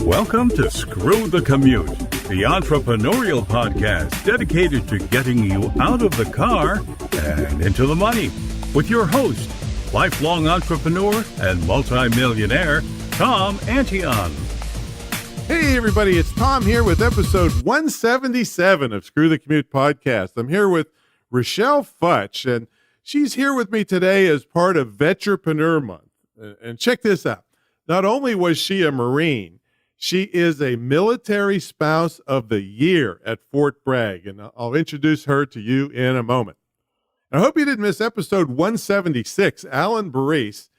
Welcome to Screw the Commute, the entrepreneurial podcast dedicated to getting you out of the car and into the money. With your host, lifelong entrepreneur and multimillionaire, Tom Antion. Hey everybody, it's Tom here with episode 177 of Screw the Commute podcast. I'm here with Richelle Futch, and she's here with me today as part of Vetrepreneur Month. And check this out. Not only was she a Marine, she is a Military Spouse of the Year at Fort Bragg, and I'll introduce her to you in a moment. I hope you didn't miss episode 176, Alan Baris.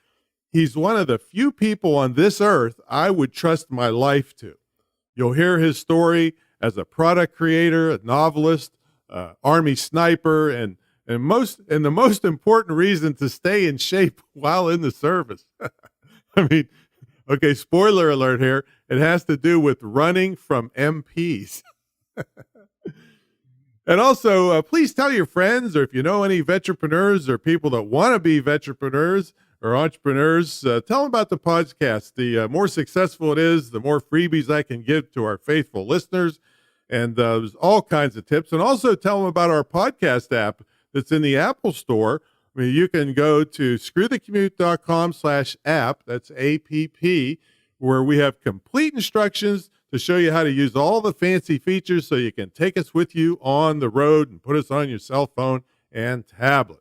He's one of the few people on this earth I would trust my life to. You'll hear his story as a product creator, a novelist, Army sniper, and the most important reason to stay in shape while in the service. I mean, okay, spoiler alert here. It has to do with running from MPs. And also, please tell your friends, or if you know any vetrepreneurs or people that want to be vetrepreneurs or entrepreneurs, tell them about the podcast. The more successful it is, the more freebies I can give to our faithful listeners. And there's all kinds of tips. And also tell them about our podcast app that's in the Apple Store. I mean, you can go to screwthecommute.com/app, that's APP, where we have complete instructions to show you how to use all the fancy features so you can take us with you on the road and put us on your cell phone and tablet.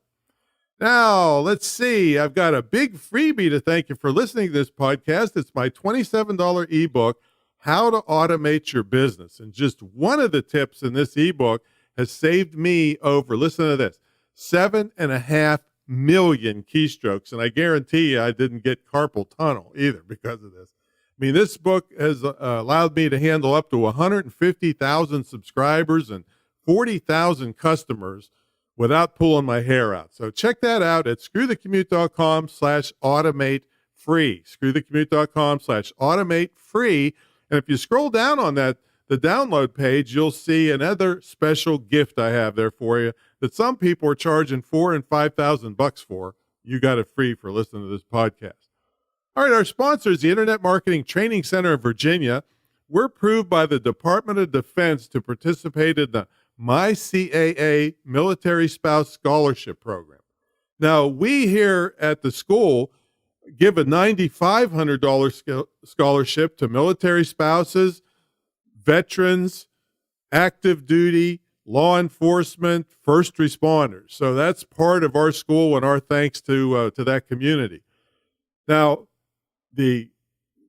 Now, let's see. I've got a big freebie to thank you for listening to this podcast. It's my $27 ebook, How to Automate Your Business. And just one of the tips in this ebook has saved me over, listen to this, 7.5 million keystrokes. And I guarantee you I didn't get carpal tunnel either because of this. I mean, this book has allowed me to handle up to 150,000 subscribers and 40,000 customers without pulling my hair out. So check that out at screwthecommute.com/automate free, screwthecommute.com/automate free. And if you scroll down on that, the download page, you'll see another special gift I have there for you that some people are charging $4,000 and $5,000 for. You got it free for listening to this podcast. All right, our sponsor is the Internet Marketing Training Center of Virginia. We're approved by the Department of Defense to participate in the MyCAA Military Spouse Scholarship Program. Now, we here at the school give a $9,500 scholarship to military spouses, veterans, active duty, law enforcement, first responders. So that's part of our school and our thanks to that community. Now, the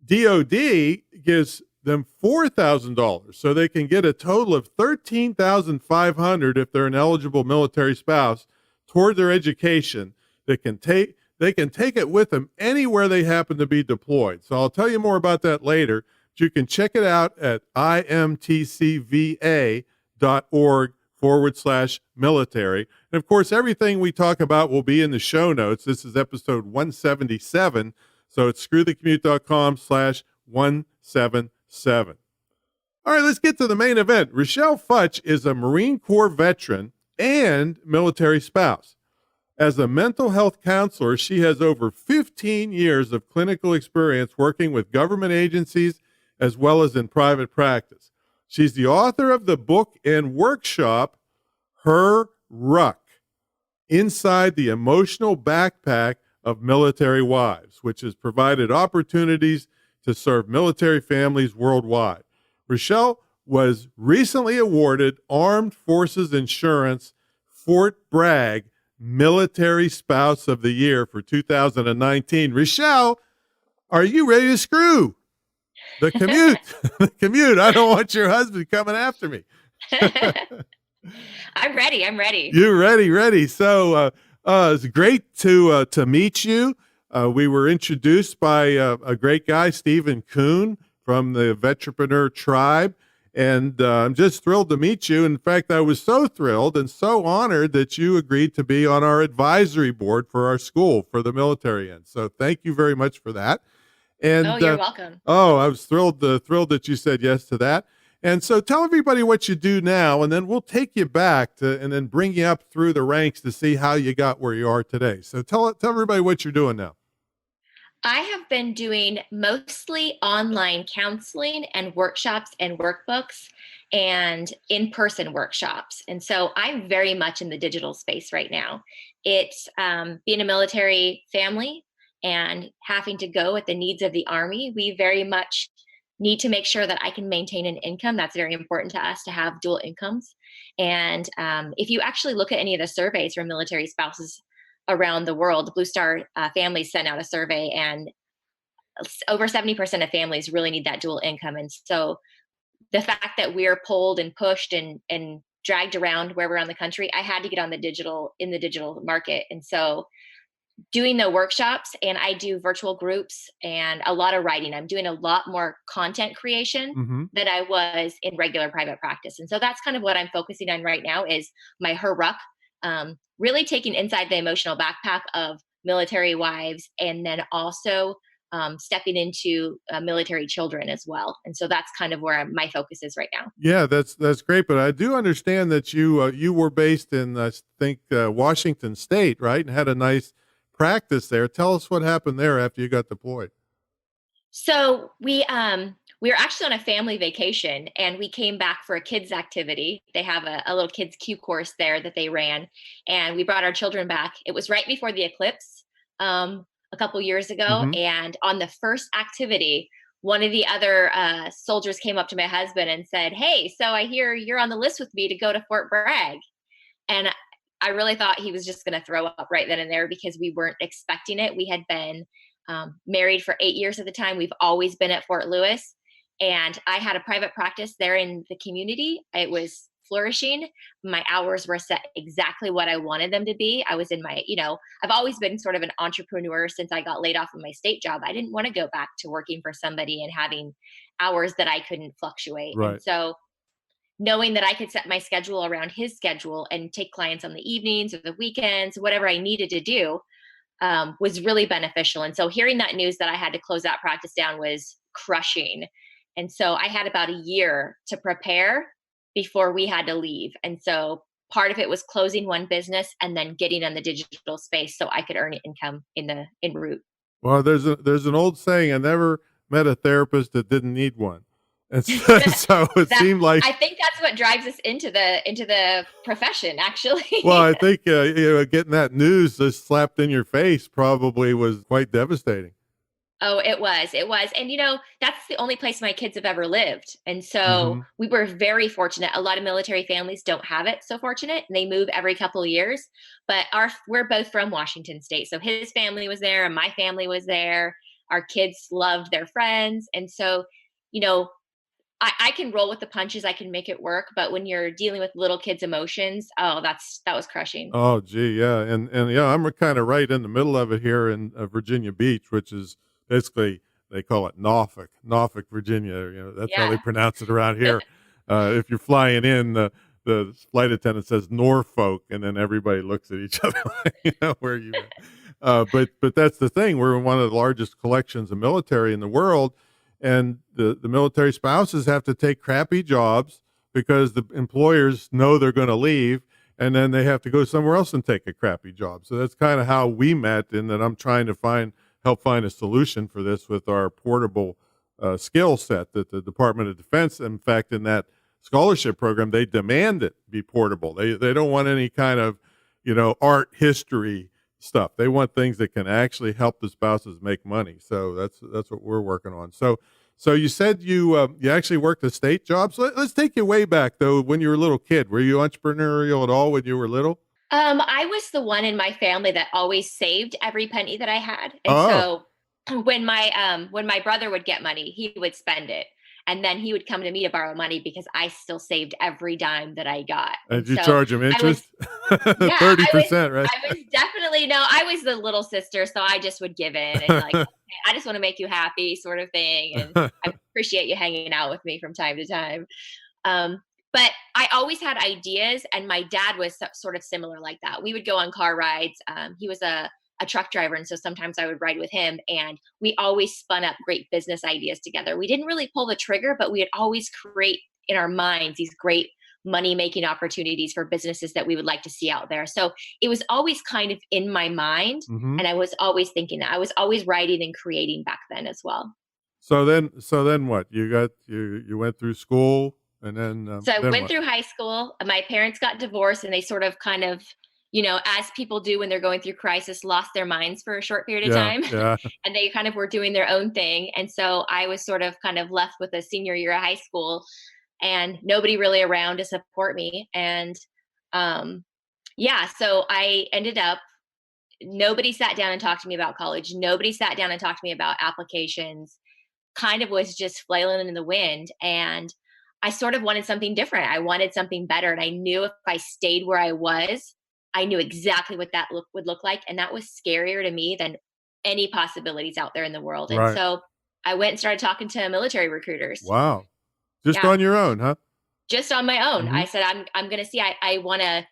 DOD gives them $4,000, so they can get a total of $13,500 if they're an eligible military spouse toward their education. They can take it with them anywhere they happen to be deployed. So I'll tell you more about that later. But you can check it out at imtcva.org/military. And of course, everything we talk about will be in the show notes. This is episode 177. So it's screwthecommute.com/177. All right, let's get to the main event. Richelle Futch is a Marine Corps veteran and military spouse. As a mental health counselor, she has over 15 years of clinical experience working with government agencies as well as in private practice. She's the author of the book and workshop, Her Ruck, Inside the Emotional Backpack of Military Wives, which has provided opportunities to serve military families worldwide. Richelle was recently awarded Armed Forces Insurance Fort Bragg Military Spouse of the Year for 2019. Richelle, are you ready to screw the commute? The commute. I don't want your husband coming after me. I'm ready. You're ready. So it's great to meet you. We were introduced by a great guy, Stephen Kuhn from the Vetrepreneur Tribe. And I'm just thrilled to meet you. In fact, I was so thrilled and so honored that you agreed to be on our advisory board for our school for the military end. So thank you very much for that. And you're welcome. I was thrilled that you said yes to that. And so tell everybody what you do now, and then we'll take you back and then bring you up through the ranks to see how you got where you are today. So tell everybody what you're doing now. I have been doing mostly online counseling and workshops and workbooks and in-person workshops. And so I'm very much in the digital space right now. It's being a military family and having to go with the needs of the Army. We very much need to make sure that I can maintain an income. That's very important to us to have dual incomes. And if you actually look at any of the surveys from military spouses around the world, Blue Star Families sent out a survey, and over 70% of families really need that dual income. And so the fact that we're pulled and pushed and dragged around where we're on the country, I had to get on the digital market. And so doing the workshops, and I do virtual groups and a lot of writing. I'm doing a lot more content creation Hmm. than I was in regular private practice. And so that's kind of what I'm focusing on right now is my Ruck, really taking inside the emotional backpack of military wives, and then also stepping into military children as well. And so that's kind of where my focus is right now. Yeah, that's great. But I do understand that you were based in I think Washington State, right, and had a nice practice there. Tell us what happened there after you got deployed. So we were actually on a family vacation, and we came back for a kids activity. They have a little kids Q course there that they ran, and we brought our children back. It was right before the eclipse, a couple years ago, Hmm. and on the first activity, one of the other soldiers came up to my husband and said, "Hey, so I hear you're on the list with me to go to Fort Bragg." And I really thought he was just going to throw up right then and there because we weren't expecting it. We had been married for 8 years at the time. We've always been at Fort Lewis. And I had a private practice there in the community. It was flourishing. My hours were set exactly what I wanted them to be. I was in my, I've always been sort of an entrepreneur since I got laid off of my state job. I didn't want to go back to working for somebody and having hours that I couldn't fluctuate. And Right. so knowing that I could set my schedule around his schedule and take clients on the evenings or the weekends, whatever I needed to do, was really beneficial. And so hearing that news that I had to close that practice down was crushing. And so I had about a year to prepare before we had to leave. And so part of it was closing one business and then getting on the digital space so I could earn income in route. Well, there's an old saying, I never met a therapist that didn't need one. And so, so it That seemed like, I think that's what drives us into the profession, well, actually. I think getting that news just slapped in your face probably was quite devastating. Oh, it was. It was. And that's the only place my kids have ever lived. And so Hmm. we were very fortunate. A lot of military families don't have it so fortunate. And they move every couple of years. But we're both from Washington State. So his family was there and my family was there. Our kids loved their friends. And so, you know, I can roll with the punches, I can make it work. But when you're dealing with little kids' emotions, oh, that was crushing. Oh, gee, yeah, and yeah, I'm kind of right in the middle of it here in Virginia Beach, which is basically they call it Norfolk, Virginia. That's how they Yeah. pronounce it around here. If you're flying in, the flight attendant says Norfolk, and then everybody looks at each other like, where you at? But that's the thing. We're one of the largest collections of military in the world, and the military spouses have to take crappy jobs because the employers know they're going to leave, and then they have to go somewhere else and take a crappy job. So that's kind of how we met, in that I'm trying to help find a solution for this with our portable skill set that the Department of Defense, in fact, in that scholarship program, they demand it be portable. They don't want any kind of, art history stuff. They want things that can actually help the spouses make money. So that's what we're working on. So you said you actually worked a state job. So let's take you way back though. When you were a little kid, were you entrepreneurial at all when you were little? I was the one in my family that always saved every penny that I had. And Oh, so when my brother would get money, he would spend it. And then he would come to me to borrow money because I still saved every dime that I got. and And you so charge them I was interest? yeah, 30%, right? I was definitely no, I was the little sister, so I just would give in and like, okay, I just want to make you happy sort of thing. And I appreciate you hanging out with me from time to time. Um, but I always had ideas, and my dad was sort of similar like that. We would go on car rides. He was a truck driver, and so sometimes I would ride with him, and we always spun up great business ideas together. We didn't really pull the trigger, but we would always create in our minds these great money making opportunities for businesses that we would like to see out there. So it was always kind of in my mind. Hmm. And I was always thinking that. I was always writing and creating back then as well. So then what? You went through school, and So I then went what? through high school. My parents got divorced, and they sort of kind of, as people do when they're going through crisis, lost their minds for a short period of Yeah, time. yeah. And they kind of were doing their own thing. And so I was sort of kind of left with a senior year of high school and nobody really around to support me. And um, yeah, so I ended up, nobody sat down and talked to me about college. Nobody sat down and talked to me about applications, kind of was just flailing in the wind. And I sort of wanted something different. I wanted something better. And I knew if I stayed where I was, I knew exactly what that would look like. And that was scarier to me than any possibilities out there in the world. And Right. so I went and started talking to military recruiters. Wow. Just Yeah, on your own, huh? just on my own. Hmm. I said, I'm gonna see. I want a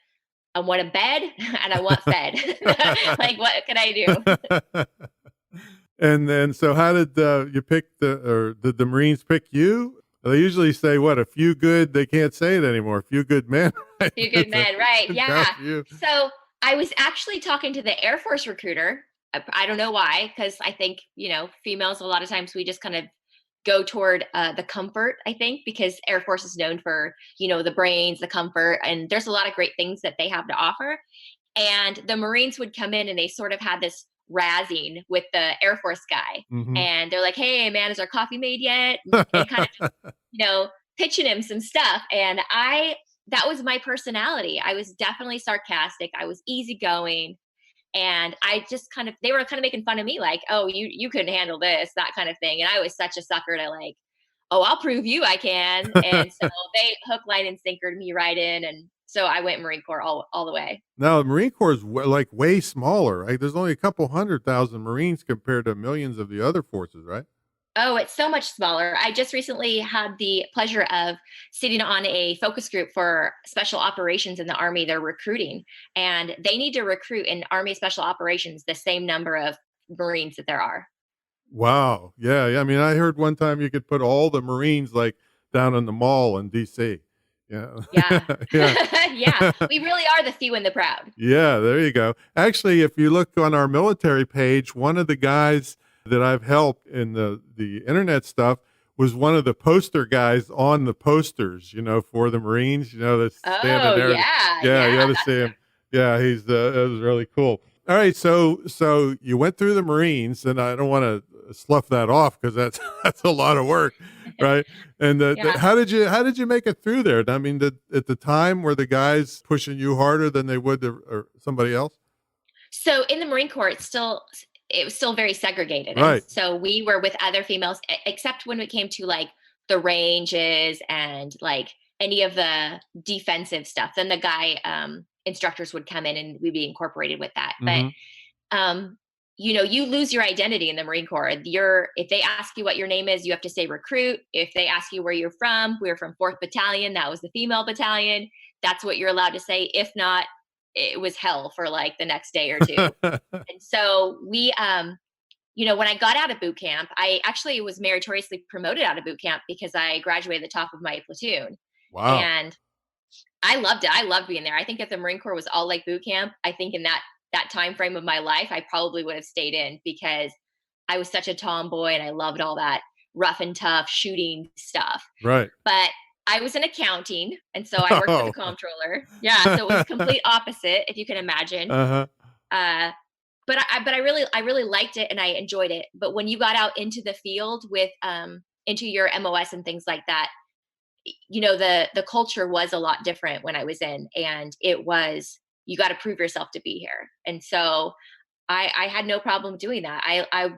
bed and I want fed. Like, what can I do? And then, so how did you pick or did the Marines pick you? They usually say, what, a few good, they can't say it anymore, a few good men. Right? Few good men, right? Got Yeah. you. So I was actually talking to the Air Force recruiter. I don't know why, because I think females a lot of times we just kind of go toward the comfort. I think because Air Force is known for the brains, the comfort, and there's a lot of great things that they have to offer. And the Marines would come in and they sort of had this razzing with the Air Force guy. Hmm. And they're like, hey, man, is our coffee made yet? And kind of just, pitching him some stuff. And that was my personality. I was definitely sarcastic. I was easygoing. And I just they were kind of making fun of me, like, oh, you couldn't handle this, that kind of thing. And I was such a sucker to like, oh, I'll prove you I can. And so they hook, line, and sinkered me right in. And so I went Marine Corps all the way. Now, the Marine Corps is like way smaller, right? There's only a couple 100,000 Marines compared to millions of the other forces, right? Oh, it's so much smaller. I just recently had the pleasure of sitting on a focus group for special operations in the Army. They're recruiting, and they need to recruit in Army special operations the same number of Marines that there are. Wow. Yeah, yeah. I mean, I heard one time you could put all the Marines like down in the mall in DC. Yeah. Yeah. Yeah. Yeah. We really are the few and the proud. Yeah, there you go. Actually, if you look on our military page, one of the guys that I've helped in the internet stuff was one of the poster guys on the posters, for the Marines, that's standing Oh, there. yeah. Yeah, you Yeah. ought to see him. Yeah, it was really cool. All right, so you went through the Marines, and I don't want to slough that off because that's that's a lot of work, right? And Yeah. how did you make it through there? I mean, at the time, were the guys pushing you harder than they would or somebody else? So in the Marine Corps, it was still very segregated. And Right. so we were with other females, except when it came to like the ranges and like any of the defensive stuff. Then the guy instructors would come in and we'd be incorporated with that. But Hmm. um, you lose your identity in the Marine Corps. If they ask you what your name is, you have to say recruit. If they ask you where you're from, we're from 4th Battalion. That was the female battalion. That's what you're allowed to say. If not, it was hell for like the next day or two. And so when I got out of boot camp, I actually was meritoriously promoted out of boot camp because I graduated at the top of my platoon. Wow. And I loved it. I loved being there. I think if the Marine Corps was all like boot camp, I think in that time frame of my life, I probably would have stayed in because I was such a tomboy and I loved all that rough and tough shooting stuff. Right. But I was in accounting, and so I worked for the Oh. comptroller. Yeah, so it was complete opposite, if you can imagine. Uh-huh. Uh, but I really liked it and I enjoyed it. But when you got out into the field with into your MOS and things like that, the culture was a lot different when I was in, and it was, you got to prove yourself to be here. And so I had no problem doing that. I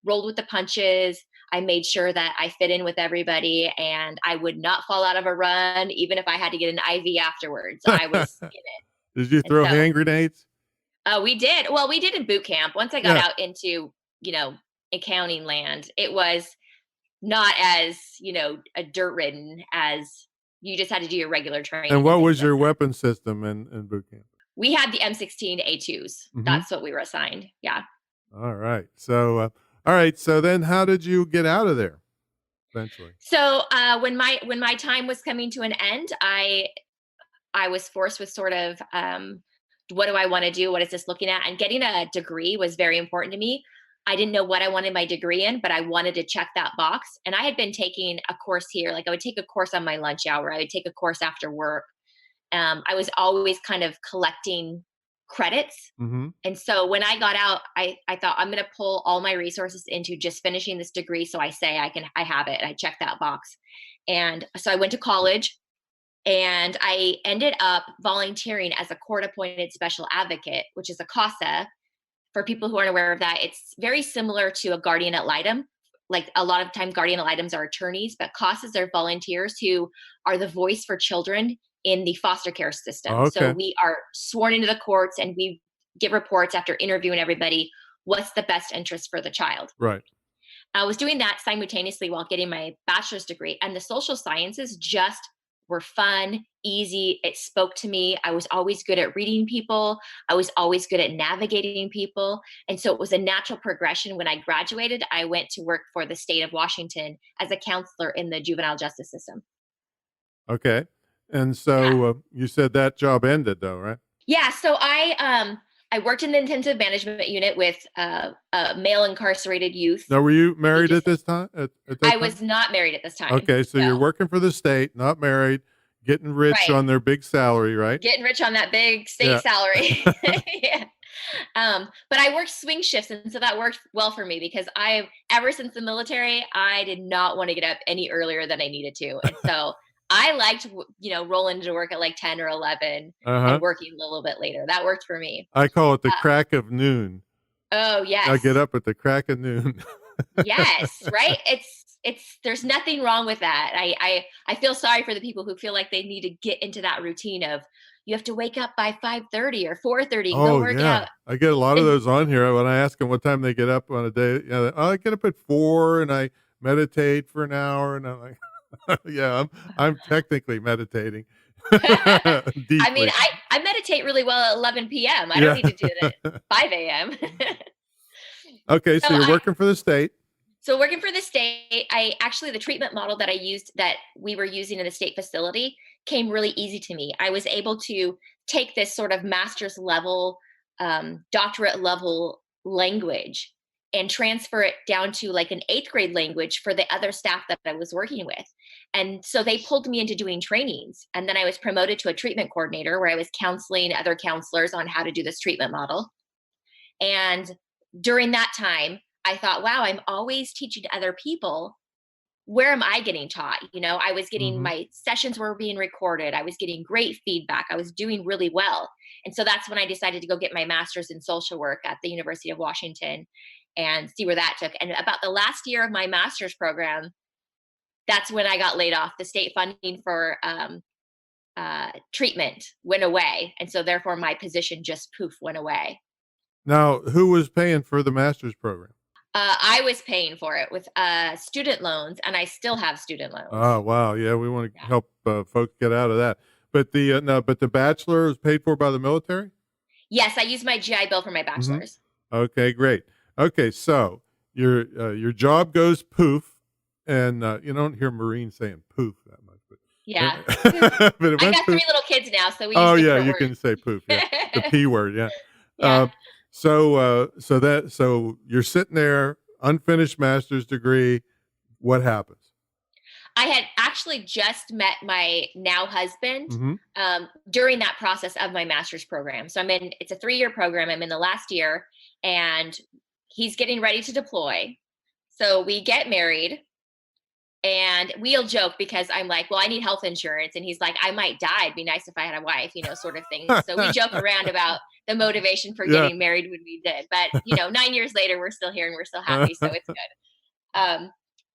rolled with the punches. I made sure that I fit in with everybody and I would not fall out of a run, even if I had to get an IV afterwards. I was in it. Did you And throw so hand grenades? we did. Well, we did in boot camp. Once I got Yeah. out into, accounting land, it was not as, dirt ridden as you just had to do your regular training And and what things was like your that. weapon system in boot camp? We had the M16A2s. Hmm. That's what we were assigned. Yeah. All right. So, all right. So then, how did you get out of there eventually? So when my time was coming to an end, I I was forced with sort of, what do I want to do? What is this looking at? And getting a degree was very important to me. I didn't know what I wanted my degree in, but I wanted to check that box. And I had been taking a course here. Like I would take a course on my lunch hour. I would take a course after work. I was always kind of collecting credits. Hmm. And so when I got out, I thought I'm going to pull all my resources into just finishing this degree. So I say I have it and I check that box. And so I went to college and I ended up volunteering as a court appointed special advocate, which is a CASA. For people who aren't aware of that, it's very similar to a guardian ad litem. Like a lot of time, guardian ad litems are attorneys, but CASAs are volunteers who are the voice for children in the foster care system. So Okay. we are sworn into the courts and we give reports after interviewing everybody. What's the best interest for the child? Right. I was doing that simultaneously while getting my bachelor's degree, and the social sciences just were fun, easy. It spoke to me. I was always good at reading people. I was always good at navigating people. And so it was a natural progression. When I graduated, I went to work for the state of Washington as a counselor in the juvenile justice system. Okay. And Yeah. so you said that job ended, though, right? Yeah. So I worked in the intensive management unit with male incarcerated youth. Now, were you married Ages. at this time? At I that time? was not married at this time. Okay, so you're So working for the state, not married, getting rich right. on their big salary, right? Getting rich on that big state Yeah. salary. Yeah. But I worked swing shifts, and so that worked well for me because ever since the military, I did not want to get up any earlier than I needed to, and so I liked, rolling into work at like 10 or 11 and Uh-huh. working a little bit later. That worked for me. I call it the Uh, crack of noon. oh I get yes, up at the crack of noon. yes, right. It's there's nothing wrong with that. I feel sorry for the people who feel like they need to get into that routine of you have to wake up by 5:30 or 4:30 and go Oh, work yeah. out. I get a lot of And those on here when I ask them what time they get up on a day. "Oh, I get up at 4 and I meditate for an hour," and I'm like, "Yeah, I'm technically meditating I mean, deeply." I meditate really well at 11 p.m. I don't Yeah. need to do it at 5 a.m. Okay, so so you're I working for the state. so working for the state, I actually the treatment model that I used that we were using in the state facility came really easy to me. I was able to take this sort of master's level, doctorate level language and transfer it down to like an eighth grade language for the other staff that I was working with. And so they pulled me into doing trainings. And then I was promoted to a treatment coordinator where I was counseling other counselors on how to do this treatment model. And during that time, I thought, wow, I'm always teaching other people. Where am I getting taught? I was getting Mhm. my sessions were being recorded. I was getting great feedback. I was doing really well. And so that's when I decided to go get my master's in social work at the University of Washington and see where that took. And about the last year of my master's program, that's when I got laid off. The state funding for treatment went away. And so therefore my position just poof went away. Now, who was paying for the master's program? I was paying for it with student loans, and I still have student loans. Oh, wow. Yeah, we wanna Yeah. help, folks get out of that. But the, no, but the bachelor was paid for by the military? Yes, I used my GI Bill for my Mhm. bachelor's. Okay, great. Okay, so your job goes poof, and, you don't hear Marines saying poof that much, but Yeah. Poof. but it I went got poof. three little kids now, so we use Oh, yeah, different you words. can say poof, yeah. The P word, yeah. Yeah. Uh, so you're sitting there, unfinished master's degree. What happens? I had actually just met my now husband Mhm. during that process of my master's program. So it's a 3-year program. I'm in the last year, and he's getting ready to deploy. So we get married. And we'll joke because I'm like, well, I need health insurance. And he's like, I might die. It'd be nice if I had a wife, sort of thing. So we joke around about the motivation for Yeah. getting married when we did. But, 9 years later, we're still here and we're still happy. So it's good.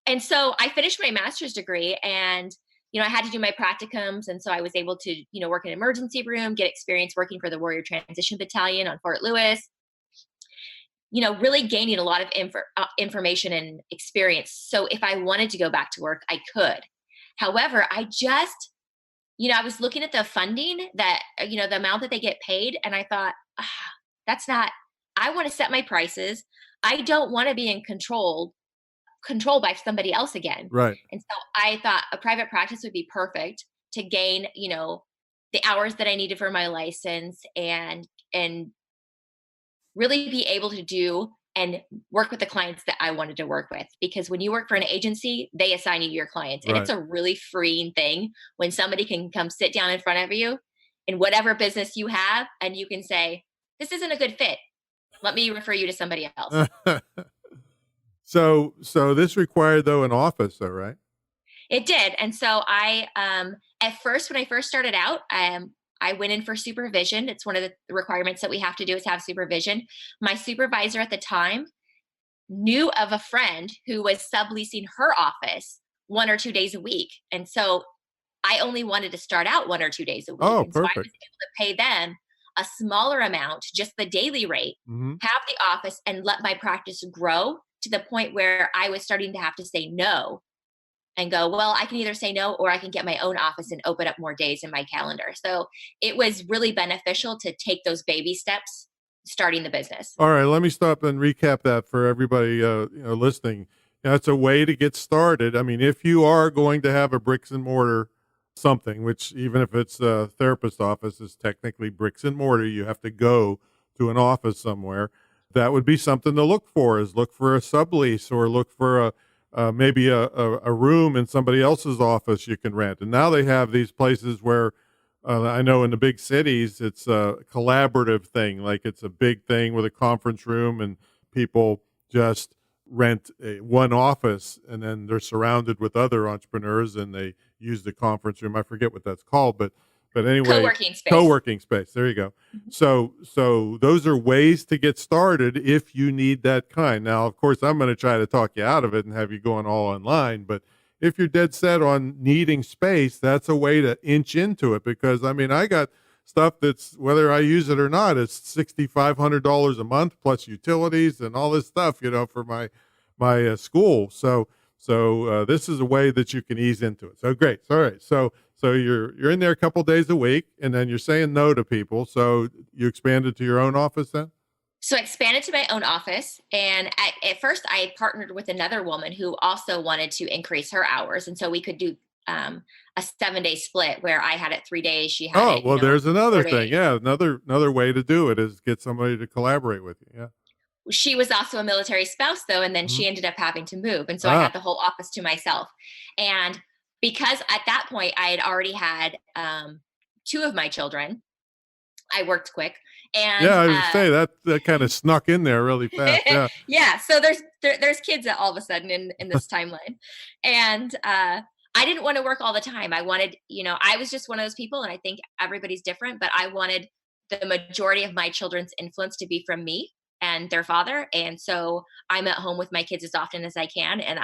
And so I finished my master's degree and, I had to do my practicums. And so I was able to, work in an emergency room, get experience working for the Warrior Transition Battalion on Fort Lewis, really gaining a lot of information and experience. So if I wanted to go back to work, I could. However, I was looking at the funding that, the amount that they get paid. And I thought, that's not, I want to set my prices. I don't want to be controlled by somebody else again. Right. And so I thought a private practice would be perfect to gain, the hours that I needed for my license, and really be able to do and work with the clients that I wanted to work with. Because when you work for an agency, they assign you your clients. And it's Right. a really freeing thing when somebody can come sit down in front of you in whatever business you have and you can say, this isn't a good fit. Let me refer you to somebody else. So this required though an office though, right? It did. And so at first, when I first started out, I went in for supervision. It's one of the requirements that we have to do is have supervision. My supervisor at the time knew of a friend who was subleasing her office 1 or 2 days a week. And so I only wanted to start out 1 or 2 days a week. Oh, And so I was perfect. able to pay them a smaller amount, just the daily rate, Hmm. have the office and let my practice grow to the point where I was starting to have to say no and go, well, I can either say no or I can get my own office and open up more days in my calendar. So it was really beneficial to take those baby steps starting the business. All right, let me stop and recap that for everybody listening. That's a way to get started. I mean, if you are going to have a bricks and mortar something, which even if it's a therapist office is technically bricks and mortar, you have to go to an office somewhere. That would be something to look for. Is look for a sublease or look for maybe a room in somebody else's office you can rent. And now they have these places where I know in the big cities, it's a collaborative thing. Like it's a big thing with a conference room and people just rent one office and then they're surrounded with other entrepreneurs and they use the conference room. I forget what that's called, but anyway, Co-working space. co-working space. There you go. Mhm. So those are ways to get started if you need that kind. Now, of course, I'm going to try to talk you out of it and have you going all online, but if you're dead set on needing space, that's a way to inch into it because I mean, I got stuff that's whether I use it or not, it's $6,500 a month plus utilities and all this stuff, for my school. So this is a way that you can ease into it. So great. All right. So you're in there a couple days a week, and then you're saying no to people. So you expanded to your own office then? So I expanded to my own office. And at first, I partnered with another woman who also wanted to increase her hours. And so we could do a 7-day split where I had it 3 days, she had Oh, it, well, there's another 4 thing. days. Yeah, another way to do it is get somebody to collaborate with you. Yeah. She was also a military spouse, though. And then Mhm. she ended up having to move. And so I Ah, had the whole office to myself. And because at that point, I had already had two of my children, I worked quick. yeah. And I would say that kind of snuck in there really fast. Yeah. yeah, so there's kids all of a sudden in this timeline. And I didn't want to work all the time. I wanted, I was just one of those people, and I think everybody's different, but I wanted the majority of my children's influence to be from me and their father. And so I'm at home with my kids as often as I can. And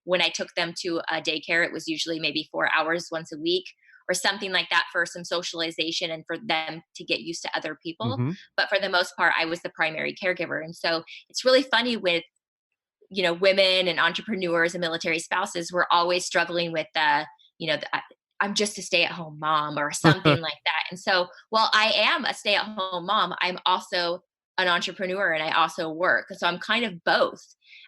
when I took them to a daycare, it was usually maybe 4 hours once a week or something like that for some socialization and for them to get used to other people. Hmm. But for the most part, I was the primary caregiver. And so it's really funny with, women and entrepreneurs and military spouses, we're always struggling with I'm just a stay at home mom or something like that. And so while I am a stay at home mom, I'm also an entrepreneur and I also work. So I'm kind of both.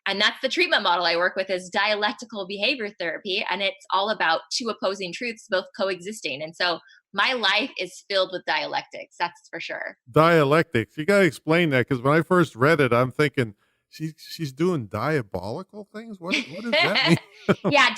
And that's the treatment model I work with is dialectical behavior therapy. And it's all about two opposing truths, both coexisting. And so my life is filled with dialectics. That's for sure. Dialectics. You got to explain that because when I first read it, I'm thinking she's doing diabolical things. What does that mean? Yeah,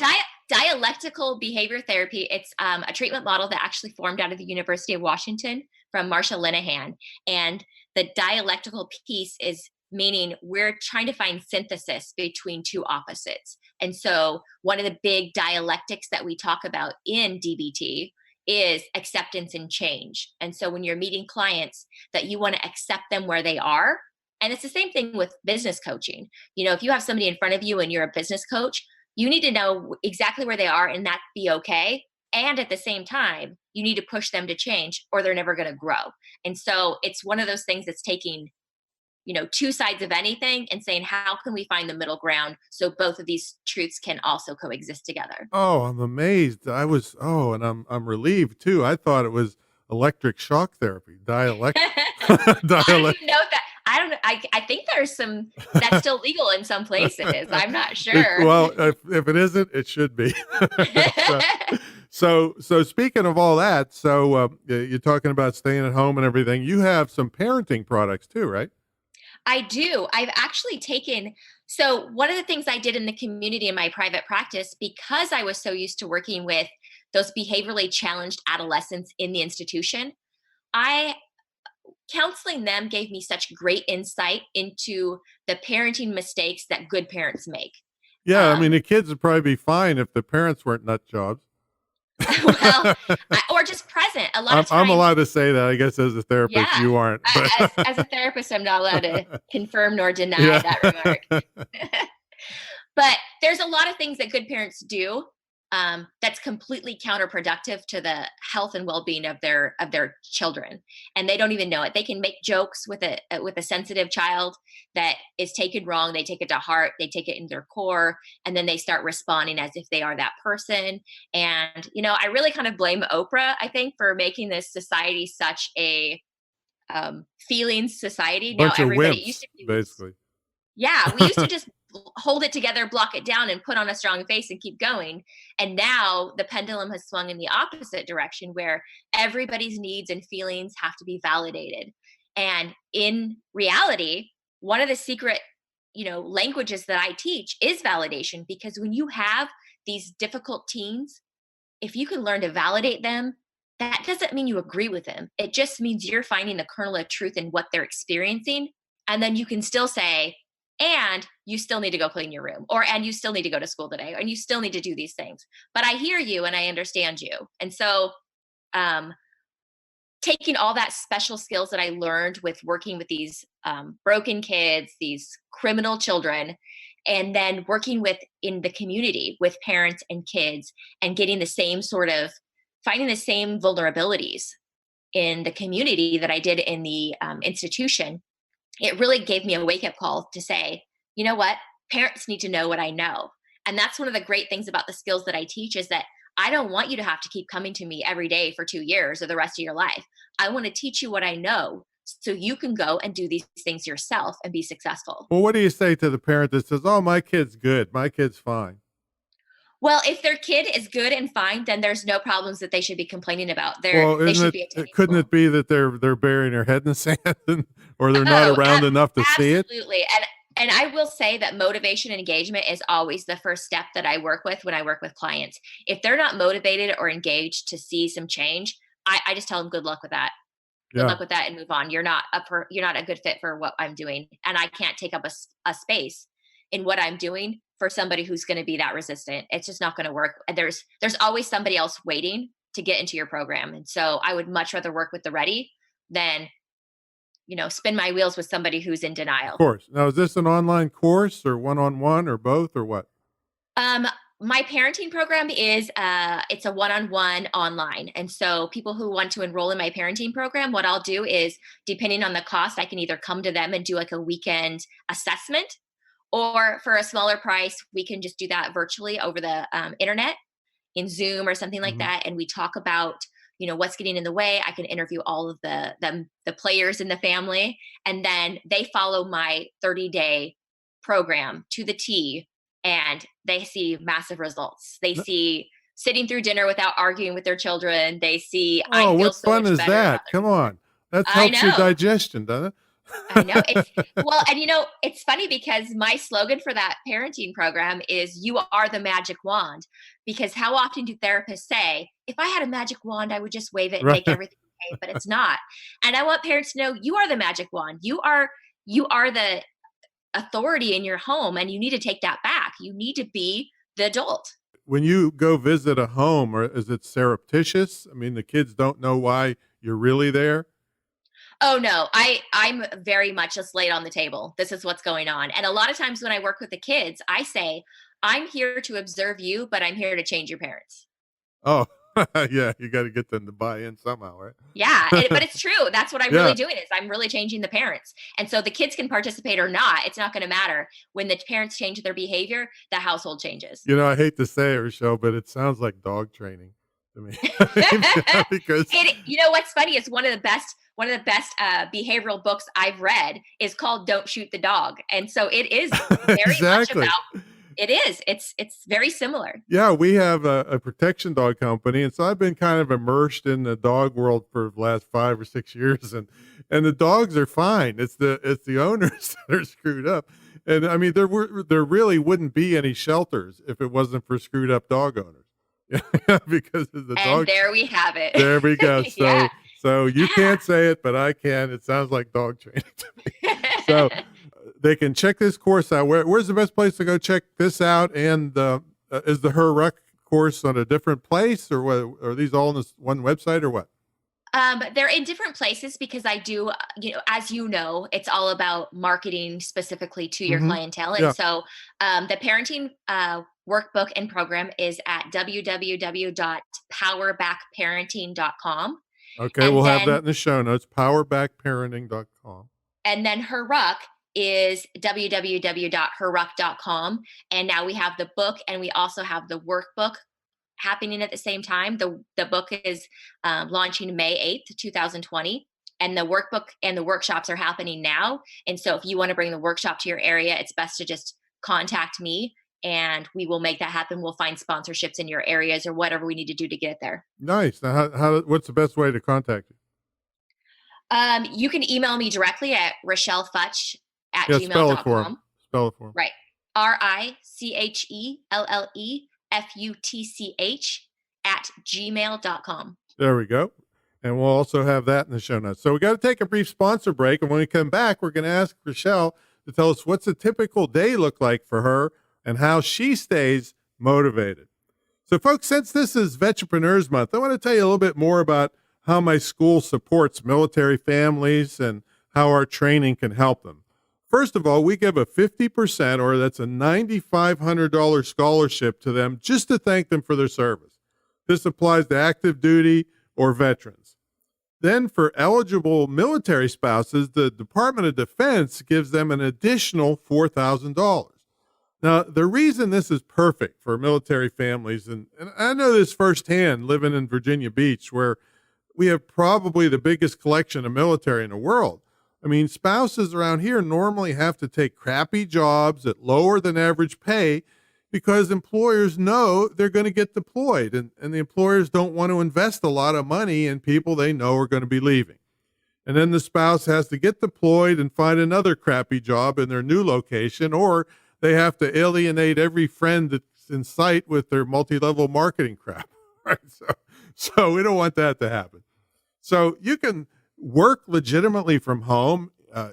dialectical behavior therapy. It's a treatment model that actually formed out of the University of Washington from Marsha Linehan. And the dialectical piece is meaning we're trying to find synthesis between two opposites. And so one of the big dialectics that we talk about in DBT is acceptance and change. And so when you're meeting clients, that you want to accept them where they are. And it's the same thing with business coaching. If you have somebody in front of you and you're a business coach, you need to know exactly where they are and that be okay. And at the same time, you need to push them to change or they're never going to grow. And so it's one of those things that's taking, two sides of anything and saying, how can we find the middle ground so both of these truths can also coexist together? Oh, I'm amazed. And I'm relieved too. I thought it was electric shock therapy, dialect, I don't dialect. even know if that. I don't know. I think there's some that's still legal in some places. I'm not sure. Well, if it isn't, it should be. So, So speaking of all that, you're talking about staying at home and everything. You have some parenting products too, right? I do. I've actually taken, so one of the things I did in the community in my private practice, because I was so used to working with those behaviorally challenged adolescents in the institution, I counseling them gave me such great insight into the parenting mistakes that good parents make. Yeah, I mean, Um, the kids would probably be fine if the parents weren't nut jobs. well, or just present. A lot of I'm times, allowed to say that, I guess, as a therapist. yeah. You aren't, but As a therapist, I'm not allowed to confirm nor deny yeah. that remark. But there's a lot of things that good parents do that's completely counterproductive to the health and well-being of their children, and they don't even know it. They can make jokes with a sensitive child that is taken wrong. They take it to heart. They take it in their core, and then they start responding as if they are that person. And I really kind of blame Oprah, I think, for making this society such a feelings society. Now Bunch of everybody, it used wimps, to be, basically. yeah, we used to just hold it together, block it down, and put on a strong face and keep going. And now the pendulum has swung in the opposite direction, where everybody's needs and feelings have to be validated. And in reality, one of the secret, languages that I teach is validation, because when you have these difficult teens, if you can learn to validate them, that doesn't mean you agree with them. It just means you're finding the kernel of truth in what they're experiencing. And then you can still say, and you still need to go clean your room, and you still need to go to school today, and you still need to do these things. But I hear you and I understand you. And so, um, taking all that special skills that I learned with working with these broken kids, these criminal children, and then working in the community with parents and kids, and getting the same sort of finding the same vulnerabilities in the community that I did in the institution, it really gave me a wake up call to say, you know what? Parents need to know what I know. And that's one of the great things about the skills that I teach, is that I don't want you to have to keep coming to me every day for 2 years or the rest of your life. I want to teach you what I know so you can go and do these things yourself and be successful. Well, what do you say to the parent that says, "Oh, my kid's good. My kid's fine"? Well, if their kid is good and fine, then there's no problems that they should be complaining about. Well, They isn't should it? be attending Couldn't school. it be that they're burying their head in the sand, or they're not Oh, around enough to see it? absolutely. And I will say that motivation and engagement is always the first step that I work with when I work with clients. If they're not motivated or engaged to see some change, I just tell them good luck with that. Good Yeah. luck with that, and move on. You're not a good fit for what I'm doing, and I can't take up a space in what I'm doing for somebody who's going to be that resistant. It's just not going to work. And there's always somebody else waiting to get into your program. And so I would much rather work with the ready than spin my wheels with somebody who's in Of denial. course. Now, is this an online course or one-on-one or both or what? Um, my parenting program is it's a one-on-one online. And so people who want to enroll in my parenting program, what I'll do is, depending on the cost, I can either come to them and do like a weekend assessment, or for a smaller price, we can just do that virtually over the internet in Zoom or something like Mhm. that. And we talk about, what's getting in the way. I can interview all of the players in the family, and then they follow my 30-day program to the T, and they see massive results. They see sitting through dinner without arguing with their children. They see I Oh, feel what so fun much is better about that? their. Come on. That I helps your know. digestion, doesn't I know. it? It's well, and it's funny because my slogan for that parenting program is "You are the magic wand." Because how often do therapists say, "If I had a magic wand, I would just wave it and make Right. everything okay," but it's not. And I want parents to know you are the magic wand. You are the authority in your home, and you need to take that back. You need to be the adult. When you go visit a home, or is it surreptitious? I mean, the kids don't know why you're really there? Oh no, I'm very much just laid on the table. This is what's going on. And a lot of times when I work with the kids, I say, I'm here to observe you, but I'm here to change your parents. Oh, yeah, you gotta get them to buy in somehow, Yeah, right? but it's true. That's what I'm really Yeah. doing, is I'm really changing the parents. And so the kids can participate or not. It's not going to matter. When the parents change their behavior, the household changes. I hate to say it, Rochelle, but it sounds like dog training to me. Because What's funny is one of the best behavioral books I've read is called "Don't Shoot the Dog," and so it is very much exactly. about It is. It's very similar. Yeah, we have a protection dog company, and so I've been kind of immersed in the dog world for the last 5 or 6 years, and the dogs are fine. It's the owners that are screwed up, and I mean there really wouldn't be any shelters if it wasn't for screwed up dog owners. Yeah, because of the And dog. there we have it. There we go. So Yeah. so you can't say it, but I can. It sounds like dog training to me. So they can check this course out. Where's the best place to go check this out? And is the Her Ruck course on a different place, or what? Are these all on this one website, or what? They're in different places because I do, as you know, it's all about marketing specifically to your Hmm. clientele. And Yeah. so the parenting workbook and program is at www.powerbackparenting.com. Okay, And we'll have that then in the show notes. Powerbackparenting.com. and then Her Ruck is www.herruck.com. And now we have the book and we also have the workbook happening at the same time. The book is launching May 8th, 2020. And the workbook and the workshops are happening now. And so if you want to bring the workshop to your area, it's best to just contact me and we will make that happen. We'll find sponsorships in your areas or whatever we need to do to get it there. Nice. Now, what's the best way to contact you? You can email me directly at Richelle Futch at Yeah, spell it for him. gmail.com. Spell it for him. Right. RICHELLEFUTCH at gmail.com. There we go. And we'll also have that in the show notes. So we got to take a brief sponsor break. And when we come back, we're going to ask Richelle to tell us what's a typical day look like for her and how she stays motivated. So folks, since this is Veterans Month, I want to tell you a little bit more about how my school supports military families and how our training can help them. First of all, we give a 50%, or that's a $9,500 scholarship to them just to thank them for their service. This applies to active duty or veterans. Then for eligible military spouses, the Department of Defense gives them an additional $4,000. Now, the reason this is perfect for military families, and I know this firsthand living in Virginia Beach, where we have probably the biggest collection of military in the world. I mean, spouses around here normally have to take crappy jobs at lower than average pay because employers know they're going to get deployed, and the employers don't want to invest a lot of money in people they know are going to be leaving. And then the spouse has to get deployed and find another crappy job in their new location, or they have to alienate every friend that's in sight with their multi-level marketing crap. Right? So we don't want that to happen. So you can work legitimately from home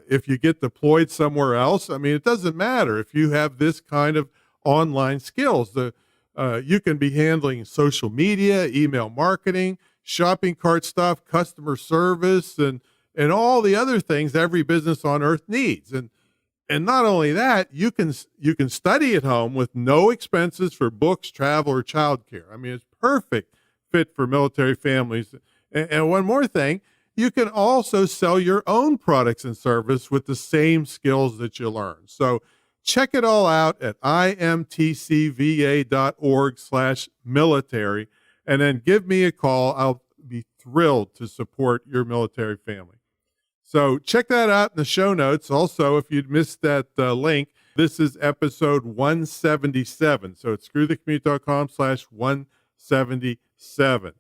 if you get deployed somewhere else. I mean, it doesn't matter if you have this kind of online skills. You can be handling social media, email marketing, shopping cart stuff, customer service, and all the other things every business on earth needs. And not only that, you can study at home with no expenses for books, travel, or childcare. I mean, it's perfect fit for military families. And one more thing, you can also sell your own products and service with the same skills that you learn. So check it all out at imtcva.org/military, and then give me a call. I'll be thrilled to support your military family. So check that out in the show notes. Also, if you'd missed that link, this is episode 177. So it's screwthecommute.com/177.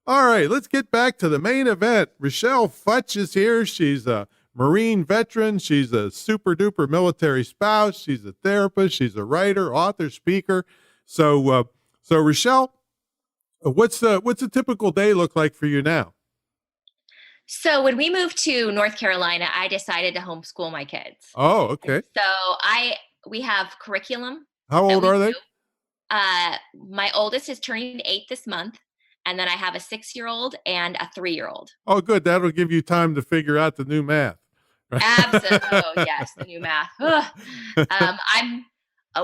All right, let's get back to the main event. Richelle Futch is here. She's a Marine veteran. She's a super duper military spouse. She's a therapist. She's a writer, author, speaker. So Richelle, what's a typical day look like for you now? So when we moved to North Carolina, I decided to homeschool my kids. Oh, okay. So we have curriculum. How old are they? My oldest is turning 8 this month. And then I have a 6-year-old and a 3-year-old. Oh, good. That'll give you time to figure out the new math. Absolutely. Oh, yes, the new math.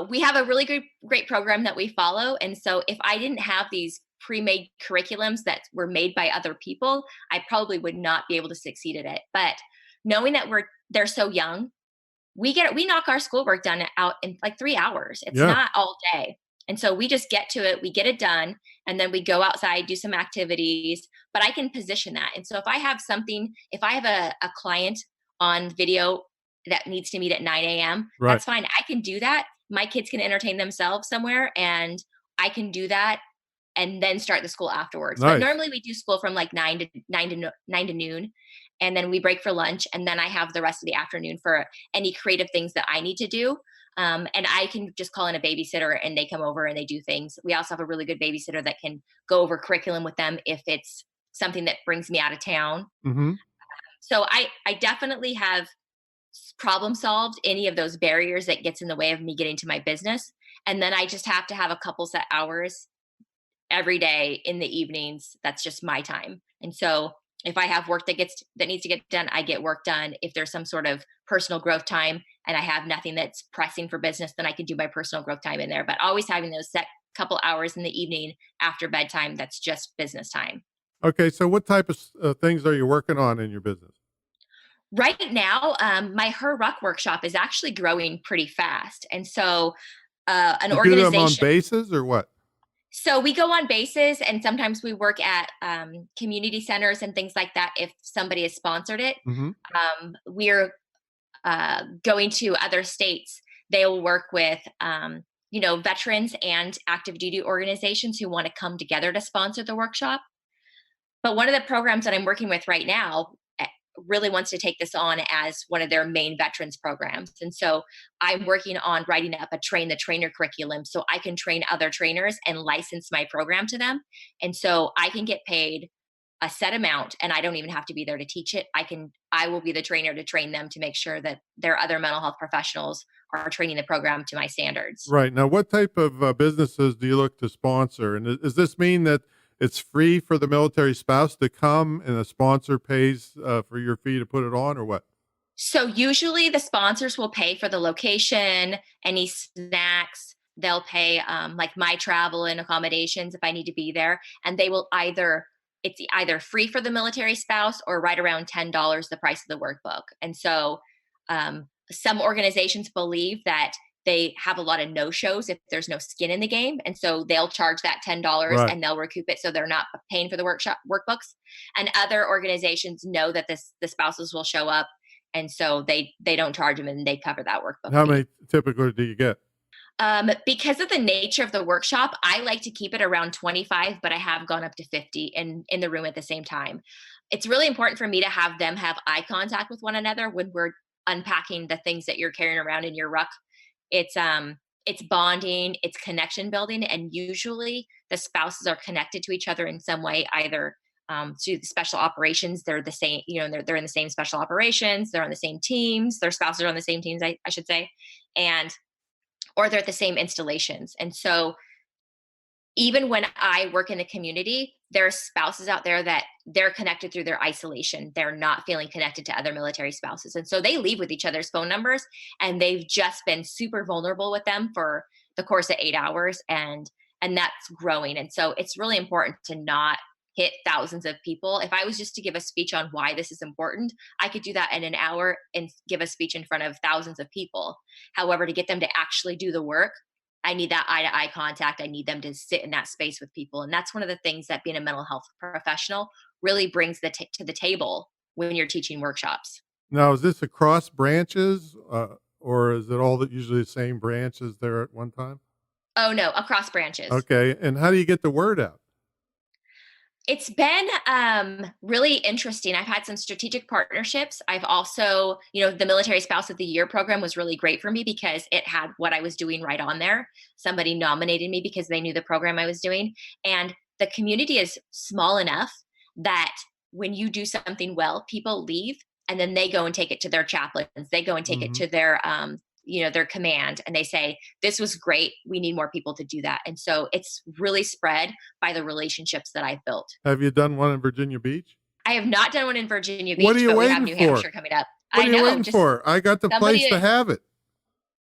We have a really great program that we follow. And so if I didn't have these pre-made curriculums that were made by other people, I probably would not be able to succeed at it. But knowing that they're so young, we knock our schoolwork done out in like 3 hours. It's not all day. And so we just get to it, we get it done, and then we go outside, do some activities, but I can position that. And so if I have a client on video that needs to meet at 9 a.m., that's fine. I can do that my kids can entertain themselves somewhere, and I can do that and then start the school afterwards. But Nice. normally we do school from like 9 to noon, and then we break for lunch, and then I have the rest of the afternoon for any creative things that I need to do. And I can just call in a babysitter and they come over and they do things. We also have a really good babysitter that can go over curriculum with them if it's something that brings me out of town. Mm-hmm. So I definitely have problem solved any of those barriers that gets in the way of me getting to my business. And then I just have to have a couple set hours every day in the evenings. That's just my time. And so if I have work that needs to get done, I get work done. If there's some sort of personal growth time and I have nothing that's pressing for business, then I can do my personal growth time in there. But always having those set couple hours in the evening after bedtime, that's just business time. Okay, so what type of things are you working on in your business? Right now, my Her Ruck workshop is actually growing pretty fast. And so an You do them on organization, bases or what? so we go on bases and sometimes we work at community centers and things like that if somebody has sponsored it. Mm-hmm. We're going to other states. They will work with, veterans and active duty organizations who want to come together to sponsor the workshop. But one of the programs that I'm working with right now really wants to take this on as one of their main veterans programs. And so I'm working on writing up a train the trainer curriculum so I can train other trainers and license my program to them. And so I can get paid a set amount and I don't even have to be there to teach it. I will be the trainer to train them to make sure that their other mental health professionals are training the program to my standards. Right. Now, what type of businesses do you look to sponsor? And does this mean that it's free for the military spouse to come and a sponsor pays for your fee to put it on, or what? So usually the sponsors will pay for the location, any snacks. They'll pay like my travel and accommodations if I need to be there. And they will it's either free for the military spouse or right around $10 the price of the workbook. And so some organizations believe that they have a lot of no-shows if there's no skin in the game. And so they'll charge that $10 Right. and they'll recoup it so they're not paying for the workbooks. And other organizations know that the spouses will show up. And so they don't charge them and they cover that workbook How fee. many typically do you get? Because of the nature of the workshop, I like to keep it around 25, but I have gone up to 50 in the room at the same time. It's really important for me to have them have eye contact with one another when we're unpacking the things that you're carrying around in your ruck. It's bonding, it's connection building, and usually the spouses are connected to each other in some way, either through the special operations. They're the same, they're in the same special operations, they're on the same teams, their spouses are on the same teams, I should say, and or they're at the same installations. And so even when I work in the community, there are spouses out there that they're connected through their isolation. They're not feeling connected to other military spouses. And so they leave with each other's phone numbers and they've just been super vulnerable with them for the course of 8 hours. And that's growing. And so it's really important to not hit thousands of people. If I was just to give a speech on why this is important, I could do that in an hour and give a speech in front of thousands of people. However, to get them to actually do the work, I need that eye to eye contact. I need them to sit in that space with people. And that's one of the things that being a mental health professional really brings to the table when you're teaching workshops. Now, is this across branches, or is it all usually the same branches there at one time? Oh, no, across branches. Okay. And how do you get the word out? It's been really interesting. I've had some strategic partnerships. I've also, the Military Spouse of the Year program was really great for me because it had what I was doing right on there. Somebody nominated me because they knew the program I was doing. And the community is small enough that when you do something well, people leave and then they go and take it to their chaplains. They go and take it Hmm. to their command, and they say, this was great. We need more people to do that. And so it's really spread by the relationships that I've built. Have you done one in Virginia Beach? I have not done one in Virginia What are Beach, you but we have waiting New for? Hampshire coming up. What I are you know. waiting Just for? I got the place somebody to have it.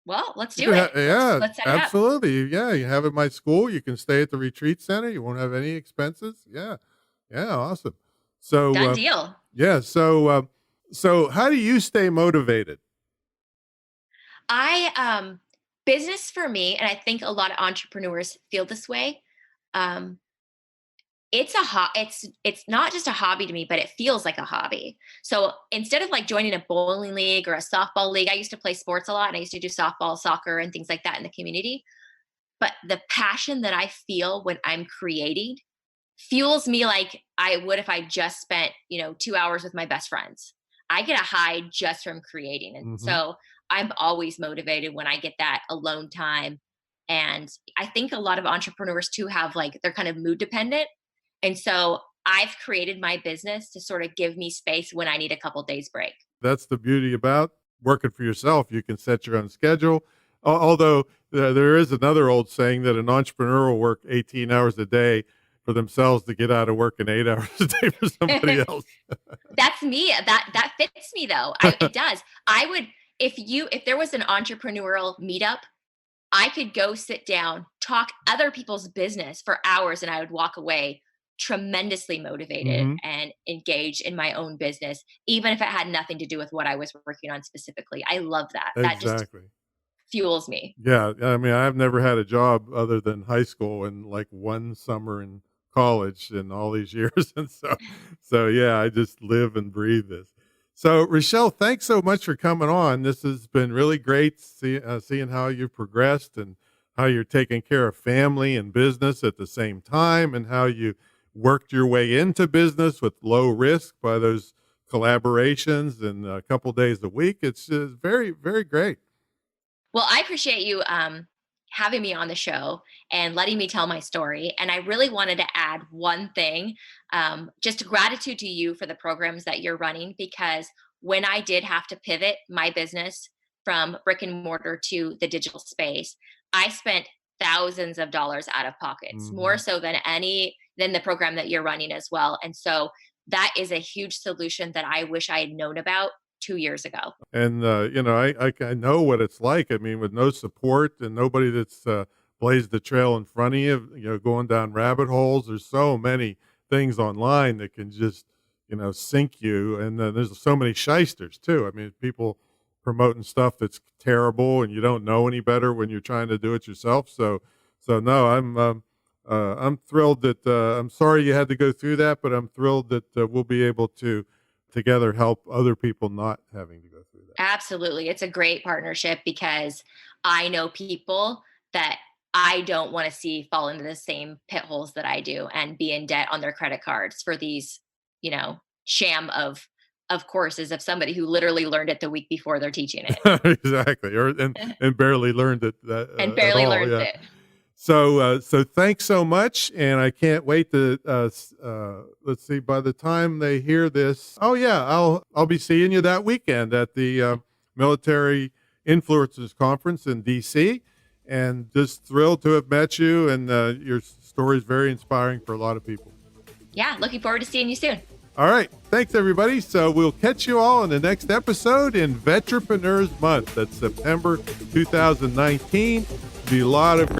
well, let's You do can it. yeah, Let's set it up. absolutely. Yeah, you have it at my school. You can stay at the retreat center. You won't have any expenses. Yeah, yeah, awesome. So, Done deal. yeah, so how do you stay motivated? Business for me, and I think a lot of entrepreneurs feel this way. Um, it's not just a hobby to me, but it feels like a hobby. So instead of like joining a bowling league or a softball league, I used to play sports a lot and I used to do softball, soccer, and things like that in the community. But the passion that I feel when I'm creating fuels me like I would if I just spent, 2 hours with my best friends. I get a high just from creating. And Hmm. so I'm always motivated when I get that alone time. And I think a lot of entrepreneurs too have like, they're kind of mood dependent. And so I've created my business to sort of give me space when I need a couple days break. That's the beauty about working for yourself. You can set your own schedule. Although there is another old saying that an entrepreneur will work 18 hours a day for themselves to get out of work in 8 hours a day for somebody else. That's me. That fits me though. It does. I would if there was an entrepreneurial meetup, I could go sit down, talk other people's business for hours, and I would walk away tremendously motivated Hmm. and engaged in my own business, even if it had nothing to do with what I was working on specifically. I love that. That just Exactly. fuels me. Yeah, I mean, I've never had a job other than high school and like one summer in college in all these years, and so yeah, I just live and breathe this. So, Richelle, thanks so much for coming on. This has been really great seeing how you've progressed and how you're taking care of family and business at the same time, and how you worked your way into business with low risk by those collaborations and a couple days a week. It's very, very great. Well, I appreciate you having me on the show and letting me tell my story. And I really wanted to add one thing, just gratitude to you for the programs that you're running, because when I did have to pivot my business from brick and mortar to the digital space, I spent thousands of dollars out of pockets, more Hmm. so than the program that you're running as well. And so that is a huge solution that I wish I had known about 2 years ago. And, I know what it's like. I mean, with no support and nobody that's blazed the trail in front of you, going down rabbit holes. There's so many things online that can just, sink you. And there's so many shysters too. I mean, people promoting stuff that's terrible and you don't know any better when you're trying to do it yourself. So no, I'm thrilled that, I'm sorry you had to go through that, but I'm thrilled that we'll be able to together help other people not having to go through that. Absolutely. It's a great partnership because I know people that I don't want to see fall into the same pit holes that I do and be in debt on their credit cards for these, sham of courses of somebody who literally learned it the week before they're teaching it Exactly, or and barely learned it and at barely all. learns Yeah. it. So thanks so much, and I can't wait to let's see. By the time they hear this, oh yeah, I'll be seeing you that weekend at the Military Influencers Conference in DC, and just thrilled to have met you. And your story is very inspiring for a lot of people. Yeah. Looking forward to seeing you soon. All right, thanks everybody. So we'll catch you all in the next episode in Vetrepreneurs Month. That's September 2019. Be a lot of